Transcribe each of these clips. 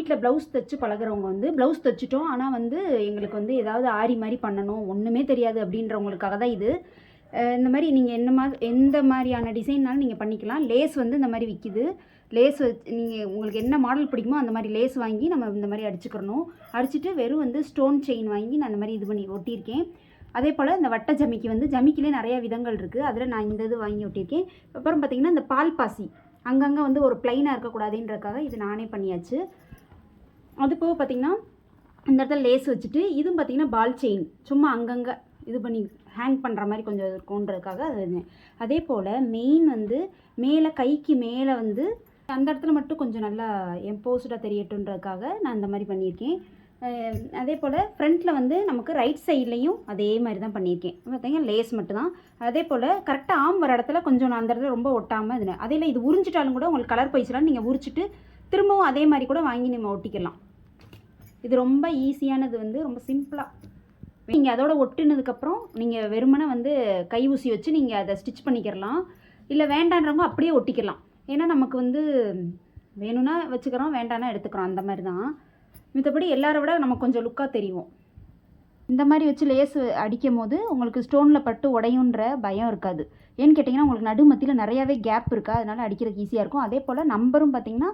வீட்டில் ப்ளவுஸ் தைச்சு பழகிறவங்க வந்து ப்ளவுஸ் தைச்சிட்டோம், ஆனால் வந்து எங்களுக்கு வந்து ஏதாவது ஆரி மாதிரி பண்ணணும், ஒன்றுமே தெரியாது அப்படின்றவங்களுக்காக தான் இது. இந்த மாதிரி நீங்கள் எந்த மாதிரியான டிசைன்னாலும் நீங்கள் பண்ணிக்கலாம். லேஸ் வந்து இந்த மாதிரி விற்கிது. லேஸ் நீங்கள் உங்களுக்கு என்ன மாடல் பிடிக்குமோ அந்த மாதிரி லேஸ் வாங்கி நம்ம இந்த மாதிரி அடிச்சுக்கிறணும். அடிச்சுட்டு வெறும் வந்து ஸ்டோன் செயின் வாங்கி நான் இந்த மாதிரி இது பண்ணி ஒட்டியிருக்கேன். அதே போல் இந்த வட்ட ஜமிக்கி வந்து ஜமிக்கிலே நிறையா விதங்கள் இருக்குது. அதில் நான் இந்த இது வாங்கி ஒட்டியிருக்கேன். அப்புறம் பார்த்திங்கன்னா இந்த பால் பாசி அங்கங்கே வந்து ஒரு ப்ளைனாக இருக்கக்கூடாதுன்றதுக்காக இது நானே பண்ணியாச்சு. அது போக பார்த்திங்கன்னா இந்த இடத்துல லேஸ் வச்சுட்டு இதுவும் பார்த்திங்கன்னா பால் செயின் சும்மா அங்கங்கே இது பண்ணி ஹேங் பண்ணுற மாதிரி கொஞ்சம் இருக்குன்றதுக்காக அது. அதே போல் மெயின் வந்து மேலே கைக்கு மேலே வந்து அந்த இடத்துல மட்டும் கொஞ்சம் நல்லா எம்போஸ்டாக தெரியட்டுன்றதுக்காக நான் இந்த மாதிரி பண்ணியிருக்கேன். அதே போல் ஃப்ரண்ட்டில் வந்து நமக்கு ரைட் சைட்லேயும் அதே மாதிரி தான் பண்ணியிருக்கேன். பார்த்தீங்கன்னா லேஸ் மட்டும் தான். அதே போல் கரெக்டாக ஆம் வர இடத்துல கொஞ்சம் நான் அந்த இடத்துல ரொம்ப ஒட்டாமல் இது அதில் இது உறிஞ்சிட்டாலும் கூட உங்களுக்கு கலர் போயிடுச்சுலாம் நீங்கள் உரிச்சிட்டு திரும்பவும் அதே மாதிரி கூட வாங்கி நம்ம ஒட்டிக்கலாம். இது ரொம்ப ஈஸியானது, வந்து ரொம்ப சிம்பிளாக. நீங்கள் அதோட ஒட்டினதுக்கப்புறம் நீங்கள் வெறுமனை வந்து கை ஊசி வச்சு நீங்கள் அதை ஸ்டிச் பண்ணிக்கிறலாம். இல்லை வேண்டான்றவங்க அப்படியே ஒட்டிக்கலாம். ஏன்னா நமக்கு வந்து வேணும்னா வச்சுக்கிறோம், வேண்டானா எடுத்துக்கிறோம், அந்த மாதிரி தான். மற்றபடி எல்லாரை விட நம்ம கொஞ்சம் லுக்காக தெரியும். இந்த மாதிரி வச்சு லேஸ் அடிக்கும் போது உங்களுக்கு ஸ்டோனில் பட்டு உடையுன்ற பயம் இருக்காது. ஏன்னு கேட்டிங்கன்னா உங்களுக்கு நடுமத்தியில் நிறையாவே கேப் இருக்கா, அதனால் அடிக்கிறதுக்கு ஈஸியாக இருக்கும். அதே போல் நம்பரும் பார்த்திங்கன்னா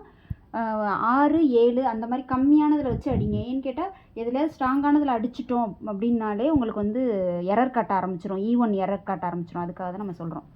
6, 7 அந்த மாதிரி கம்மியானதில் வச்சு அடிங்க. ஏன்னு கேட்டால் எதில் ஸ்ட்ராங்கானதில் அடிச்சிட்டோம் அப்படின்னாலே உங்களுக்கு வந்து எரர் காட்ட ஆரம்பிச்சிடும், ஈவன் எரர் காட்ட ஆரம்பிச்சிடும். அதுக்காக தான் நம்ம சொல்கிறோம்.